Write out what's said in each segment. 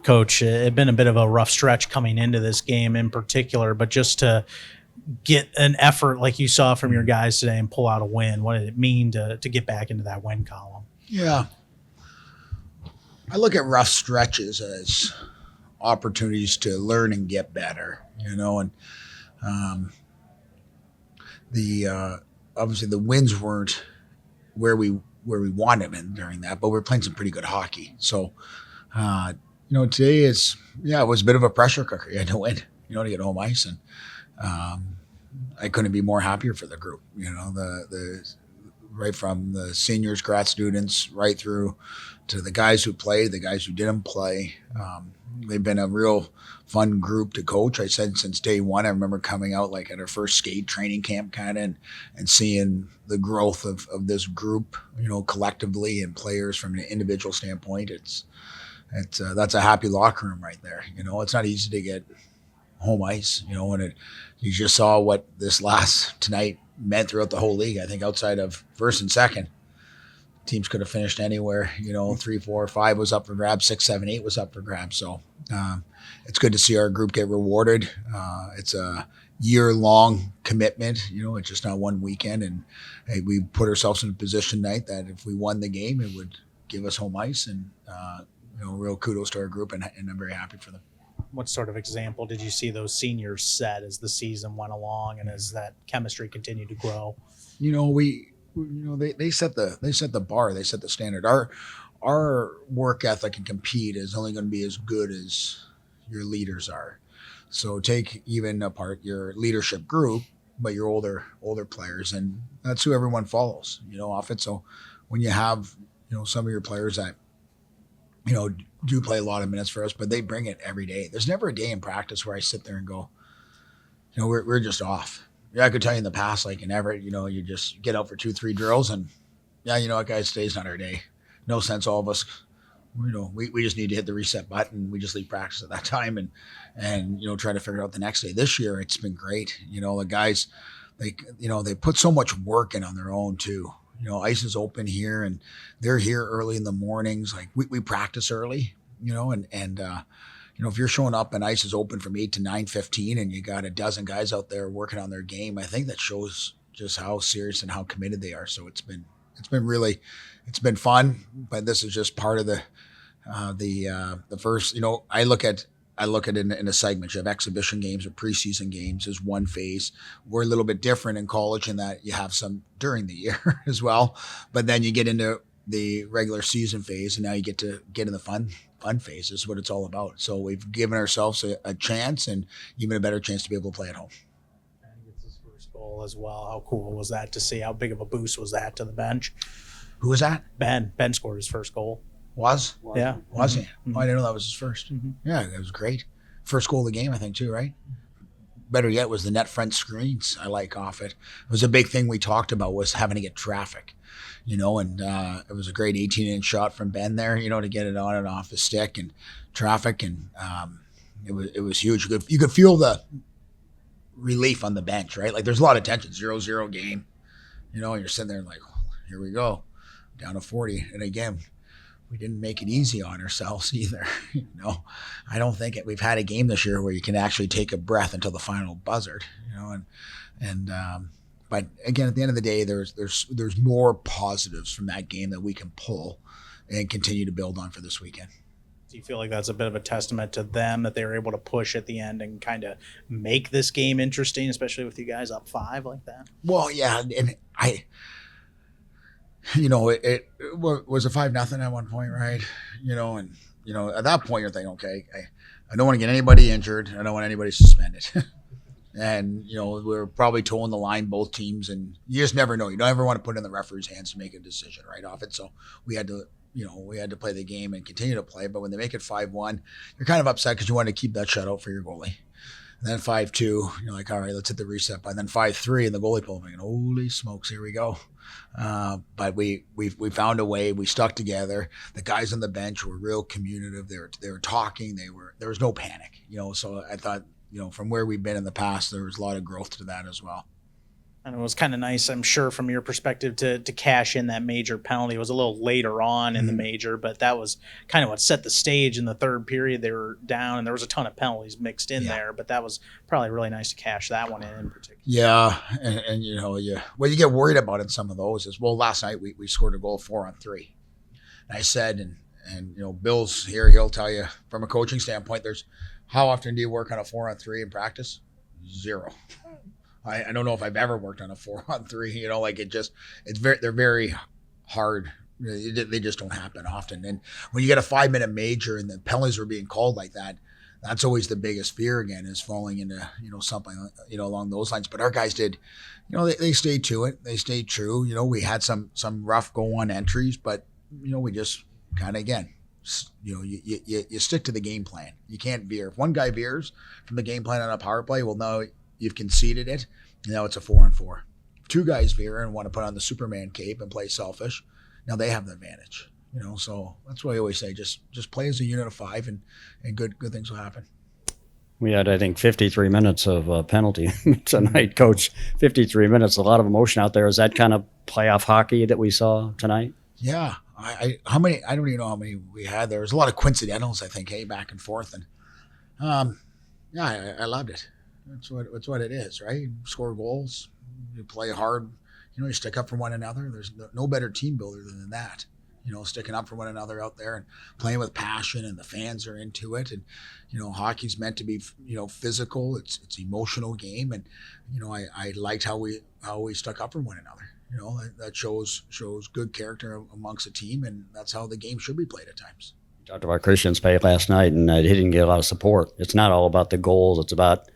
Coach, it had been a bit of a rough stretch coming into this game in particular, but just to get an effort like you saw from your guys today and pull out a win, what did it mean to get back into that win column? Yeah. I look at rough stretches as opportunities to learn and get better, and obviously the wins weren't where we wanted them during that, but we're playing some pretty good hockey. So, today it was a bit of a pressure cooker. You had to win, to get home ice, and I couldn't be more happier for the group. The right from the seniors, grad students, right through to the guys who played, the guys who didn't play. They've been a real fun group to coach. I said since day one, I remember coming out like at our first skate training camp kind of and seeing the growth of this group, collectively and players from an individual standpoint. That's a happy locker room right there. It's not easy to get home ice, and you just saw what this last tonight meant throughout the whole league. I think outside of first and second, teams could have finished anywhere. 3, 4, 5 was up for grabs, 6, 7, 8 was up for grabs. So it's good to see our group get rewarded. It's a year-long commitment. It's just not one weekend. And hey, we put ourselves in a position tonight that if we won the game, it would give us home ice. And real kudos to our group, and I'm very happy for them. What sort of example did you see those seniors set as the season went along and as that chemistry continued to grow? They set the bar, they set the standard. Our work ethic and compete is only going to be as good as your leaders are. So take even apart your leadership group, but your older players, and that's who everyone follows, off it. So when you have, some of your players that, do play a lot of minutes for us, but they bring it every day. There's never a day in practice where I sit there and go, we're just off. Yeah, I could tell you in the past, like in Everett, you just get out for 2-3 drills and guys, today's not our day. No sense, all of us, we just need to hit the reset button. We just leave practice at that time and try to figure it out the next day. This year, it's been great. The guys, they put so much work in on their own too. Ice is open here and they're here early in the mornings. Like we practice early, and if you're showing up and ice is open from 8 to 9:15 and you got a dozen guys out there working on their game, I think that shows just how serious and how committed they are. So it's been fun, but this is just part of the first, I look at it in a segment. You have exhibition games or preseason games as one phase. We're a little bit different in college in that you have some during the year as well, but then you get into the regular season phase, and now you get to get in the fun phase. Is what it's all about. So we've given ourselves a chance, and even a better chance to be able to play at home. And he gets his first goal as well. How cool was that to see? How big of a boost was that to the bench? Who was that? Ben scored his first goal. Was he? Mm-hmm. Oh, I didn't know that was his first. Mm-hmm. Yeah, it was great. First goal of the game, I think, too, right? Better yet was the net front screens I like off it. It was a big thing we talked about was having to get traffic, and it was a great 18-inch shot from Ben there, to get it on and off the stick and traffic. And it was huge. You could feel the relief on the bench, right? Like there's a lot of tension, 0-0 game, and you're sitting there like, oh, here we go, down to 40. And again, we didn't make it easy on ourselves either. I don't think we've had a game this year where you can actually take a breath until the final buzzard, but again, at the end of the day, there's more positives from that game that we can pull and continue to build on for this weekend. Do you feel like that's a bit of a testament to them that they were able to push at the end and kind of make this game interesting, especially with you guys up 5 like that? Well, yeah, and it was a 5-0 at one point, right? At that point you're thinking, okay, I don't want to get anybody injured. I don't want anybody suspended. And, we're probably towing the line, both teams, and you just never know. You don't ever want to put it in the referee's hands to make a decision right off it. So we had to play the game and continue to play. But when they make it 5-1, you're kind of upset because you want to keep that shutout for your goalie. And then 5-2, you're like, all right, let's hit the reset button. And then 5-3, and the goalie pulled me. Holy smokes, here we go. But we found a way. We stuck together. The guys on the bench were real communicative. They were talking. There was no panic. So I thought, from where we've been in the past, there was a lot of growth to that as well. And it was kind of nice, I'm sure, from your perspective to cash in that major penalty. It was a little later on in the major, but that was kind of what set the stage in the third period. They were down, and there was a ton of penalties mixed in there, but that was probably really nice to cash that one in particular. Yeah, and you know, what you get worried about in some of those is, well, last night we scored a goal 4-on-3. And I said, and you know, Bill's here, he'll tell you from a coaching standpoint, there's how often do you work on a 4-on-3 in practice? 0. I don't know if I've ever worked on a 4-on-3. You know, like they're very hard. They just don't happen often. And when you get a 5-minute major and the penalties are being called like that, that's always the biggest fear again, is falling into, you know, something, you know, along those lines. But our guys did, you know, they stayed to it. They stayed true. You know, we had some rough go-on entries, but, you know, we just kind of, again, you know, you stick to the game plan. You can't veer. If one guy veers from the game plan on a power play, well, now you've conceded it. Now it's a 4-on-4. If 2 guys veer and want to put on the Superman cape and play selfish, now they have the advantage. You know, so that's why I always say, just play as a unit of 5, and good things will happen. We had, I think, 53 minutes of penalty tonight, Coach. 53 minutes, a lot of emotion out there. Is that kind of playoff hockey that we saw tonight? Yeah. How many? I don't even know how many we had. There was a lot of coincidentals, I think, back and forth, and yeah, I loved it. That's what it is, right? You score goals, you play hard, you know, you stick up for one another. There's no better team builder than that. You know, sticking up for one another out there and playing with passion, and the fans are into it. And, you know, hockey's meant to be, you know, physical. It's emotional game, and, you know, I liked how we stuck up for one another. You know, that shows good character amongst a team, and that's how the game should be played at times. We talked about Christian's play last night, and he didn't get a lot of support. It's not all about the goals. It's about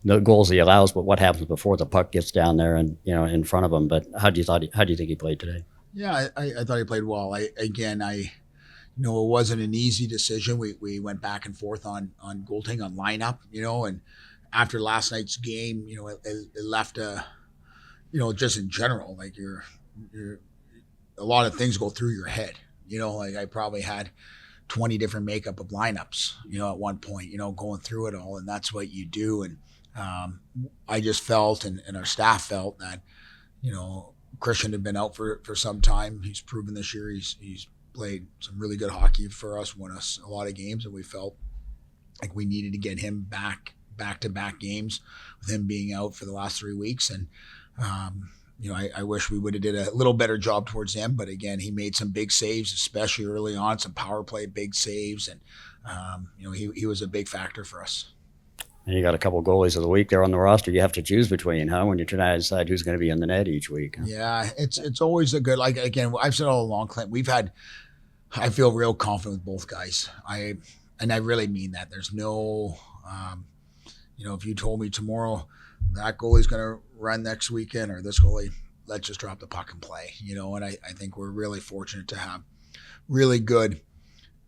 the goals he allows, but what happens before the puck gets down there and, you know, in front of him. But how do you think he played today? Yeah, I thought he played well. You know, it wasn't an easy decision. We went back and forth on goaltending, on lineup, you know, and after last night's game, you know, it left you know, just in general, like you're a lot of things go through your head. You know, like I probably had 20 different makeup of lineups, you know, at one point, you know, going through it all, and that's what you do. And I just felt, and our staff felt, that, you know, Christian had been out for some time. He's proven this year he's played some really good hockey for us, won us a lot of games, and we felt like we needed to get him back-to-back games with him being out for the last 3 weeks. And you know, I wish we would have did a little better job towards him, but again, he made some big saves, especially early on, some power play big saves, and you know, he was a big factor for us. And you got a couple goalies of the week there on the roster you have to choose between, huh? When you're trying to decide who's going to be in the net each week. Huh? Yeah, it's always a good, like, again, I've said all along, Clint, I feel real confident with both guys. I really mean that. There's no, you know, if you told me tomorrow that goalie's going to run next weekend, or this goalie, let's just drop the puck and play, you know. And I think we're really fortunate to have really good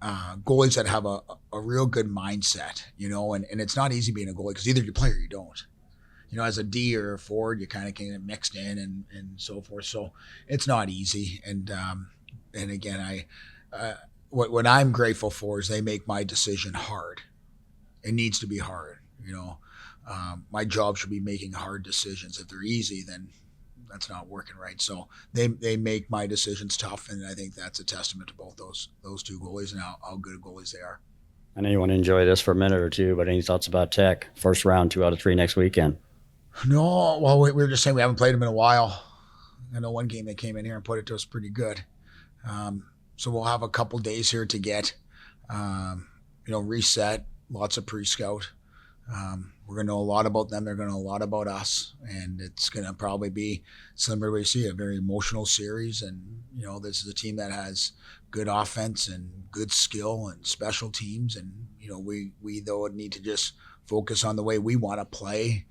goalies that have a real good mindset, you know, and it's not easy being a goalie, because either you play or you don't. You know, as a D or a forward, you kind of get mixed in and so forth. So it's not easy. And again, what I'm grateful for is they make my decision hard. It needs to be hard, you know. My job should be making hard decisions. If they're easy, then that's not working right. So they make my decisions tough, and I think that's a testament to both those two goalies and how good goalies they are. I know you want to enjoy this for a minute or two, but any thoughts about Tech? First round, 2 out of 3 next weekend. No, well, we were just saying we haven't played them in a while. I know one game they came in here and put it to us pretty good. So we'll have a couple days here to get, you know, reset, lots of pre-scout. We're going to know a lot about them. They're going to know a lot about us. And it's going to probably be similar to what you see, a very emotional series. And, you know, this is a team that has good offense and good skill and special teams. And, you know, we though need to just focus on the way we want to play.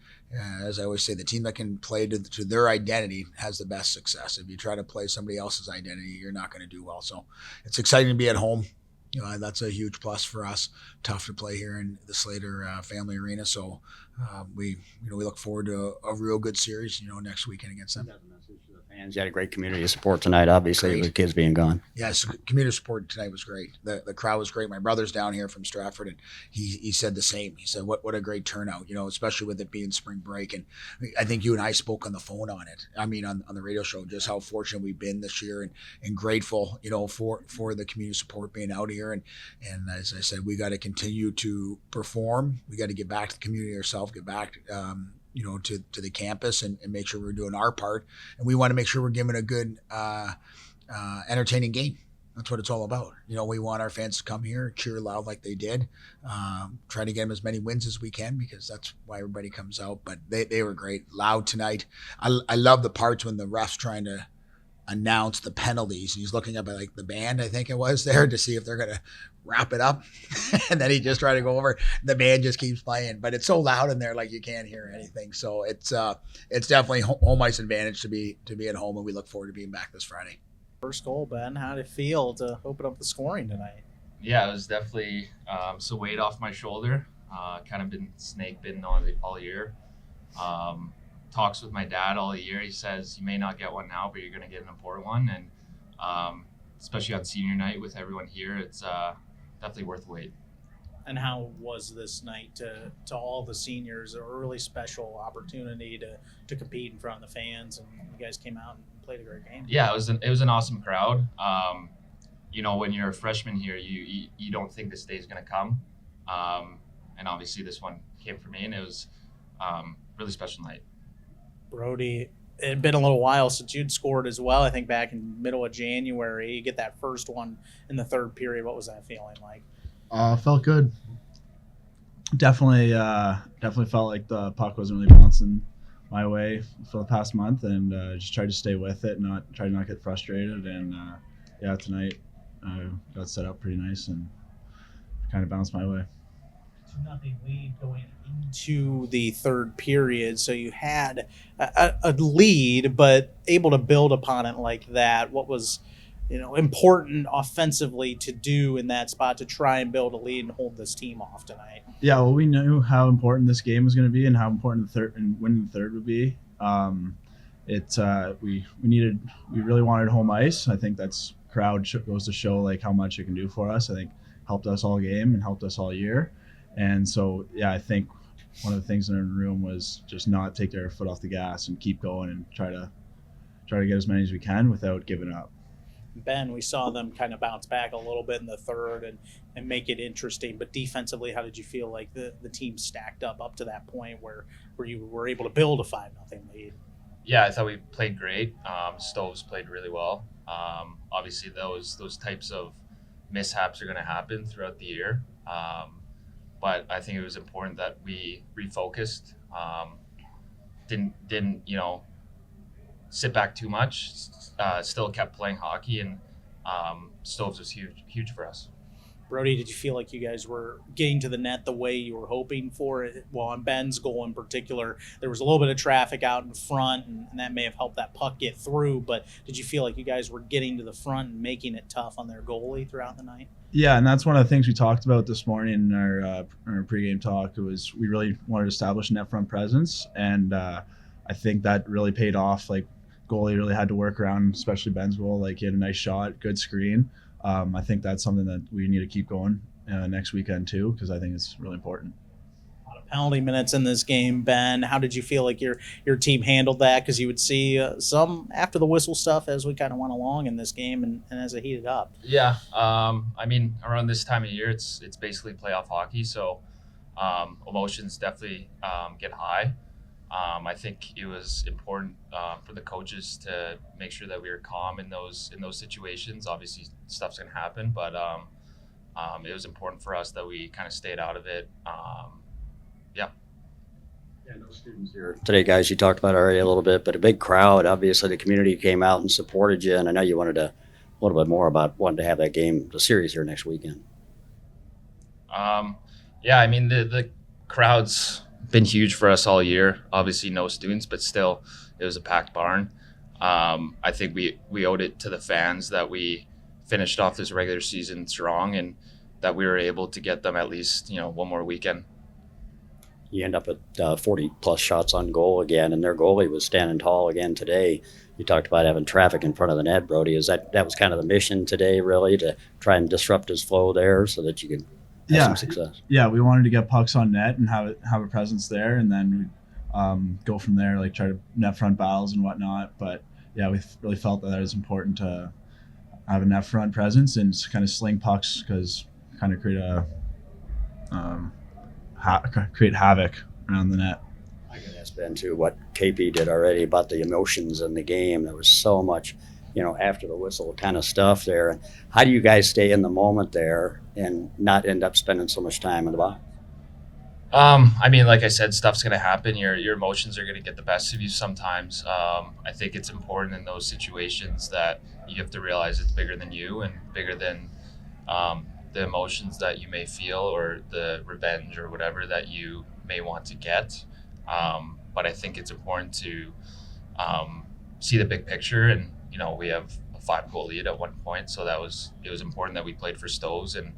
As I always say, the team that can play to their identity has the best success. If you try to play somebody else's identity, you're not going to do well. So it's exciting to be at home. You know, that's a huge plus for us. Tough to play here in the Slater Family Arena. So we look forward to a real good series, you know, next weekend against them. Fans, you had a great community support tonight, obviously, Great. with the kids being gone. Yes, community support tonight was great. The crowd was great. My brother's down here from Stratford, and he said the same. He said, "What a great turnout, especially with it being spring break." And I think you and I spoke on the phone on it. I mean, on the radio show, just how fortunate we've been this year, and grateful, for the community support being out here. And as I said, we got to continue to perform. We got to get back to the community ourselves, get back. To the campus and make sure we're doing our part. And we want to make sure we're giving a good, entertaining game. That's what it's all about. We want our fans to come here, cheer loud like they did, try to get them as many wins as we can, because that's why everybody comes out. But they were great, loud tonight. I love the parts when the ref's trying to announce the penalties. He's looking up at the band, I think it was, there to see if they're going to wrap it up. And then he just tried to go over. The band just keeps playing, but it's so loud in there, you can't hear anything. So it's definitely home ice advantage to be at home, and we look forward to being back this Friday. First goal, Ben. How did it feel to open up the scoring tonight? Yeah, it was definitely some weight off my shoulder. Kind of been snake bitten all year. Talks with my dad all year. He says you may not get one now, but you're going to get an important one. And especially on senior night with everyone here, it's definitely worth the wait. And how was this night to all the seniors? A really special opportunity to compete in front of the fans, and you guys came out and played a great game. Yeah, it was an awesome crowd. When you're a freshman here, you don't think this day's going to come, and obviously this one came for me, and it was really special night. Brody, it had been a little while since you'd scored as well. I think back in middle of January, you get that first one in the third period. What was that feeling like? Felt good. Definitely felt like the puck wasn't really bouncing my way for the past month, and just tried to stay with it, try to not get frustrated. And tonight got set up pretty nice and kind of bounced my way. 2-0 lead going into the third period, so you had a lead, but able to build upon it like that. What was important offensively to do in that spot to try and build a lead and hold this team off tonight? Yeah, well, we knew how important this game was going to be and how important the third and winning the third would be. We really wanted home ice. I think that's crowd goes to show how much it can do for us. I think helped us all game and helped us all year. And so, I think one of the things in the room was just not take their foot off the gas and keep going and try to get as many as we can without giving up. Ben, we saw them kind of bounce back a little bit in the third and make it interesting. But defensively, how did you feel like the team stacked up to that point where you were able to build a 5-0 lead? Yeah, I thought we played great. Stoves played really well. Obviously, those types of mishaps are going to happen throughout the year. But I think it was important that we refocused, didn't sit back too much, still kept playing hockey, and Stoves was huge for us. Brody, did you feel like you guys were getting to the net the way you were hoping for it? Well, on Ben's goal in particular, there was a little bit of traffic out in front, and that may have helped that puck get through, but did you feel like you guys were getting to the front and making it tough on their goalie throughout the night? Yeah, and that's one of the things we talked about this morning in our pregame talk. Was we really wanted to establish a net front presence, and I think that really paid off. Goalie really had to work around, especially Ben's goal. He had a nice shot, good screen. I think that's something that we need to keep going next weekend too, because I think it's really important. A lot of penalty minutes in this game, Ben. How did you feel like your team handled that? Because you would see some after the whistle stuff as we kind of went along in this game and as it heated up. Yeah, around this time of year, it's basically playoff hockey, so emotions definitely get high. I think it was important for the coaches to make sure that we were calm in those situations. Obviously, stuff's going to happen, but it was important for us that we kind of stayed out of it. No students here today, guys. You talked about it already a little bit, but a big crowd. Obviously, the community came out and supported you, and I know you wanted a little bit more about wanting to have that game, the series here next weekend. The crowd's been huge for us all year. Obviously no students, but still it was a packed barn. I think we owed it to the fans that we finished off this regular season strong and that we were able to get them at least one more weekend. you end up with 40 plus shots on goal again, and their goalie was standing tall again today. You talked about having traffic in front of the net, Brody. Is that was kind of the mission today, really, to try and disrupt his flow there so that you could have some success? Yeah, we wanted to get pucks on net and have a presence there, and then go from there, like try to net front battles and whatnot. But yeah, we really felt that it was important to have a net front presence and kind of sling pucks, because kind of create havoc around the net. I can ask Ben too what KP did already about the emotions in the game. There was so much, after the whistle kind of stuff there. And how do you guys stay in the moment there and not end up spending so much time in the box? I mean, like I said, stuff's going to happen. Your emotions are going to get the best of you sometimes. I think it's important in those situations that you have to realize it's bigger than you and bigger than the emotions that you may feel or the revenge or whatever that you may want to get. But I think it's important to see the big picture. And, we have a 5-goal lead at one point. So it was important that we played for Stoves and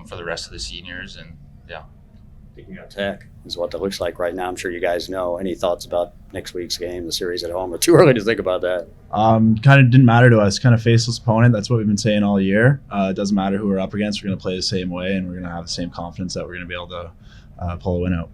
for the rest of the seniors. And yeah. Picking up Tech is what that looks like right now. I'm sure you guys know. Any thoughts about next week's game, the series at home? Or too early to think about that? Kind of didn't matter to us. Kind of faceless opponent. That's what we've been saying all year. It doesn't matter who we're up against. We're going to play the same way, and we're going to have the same confidence that we're going to be able to pull a win out.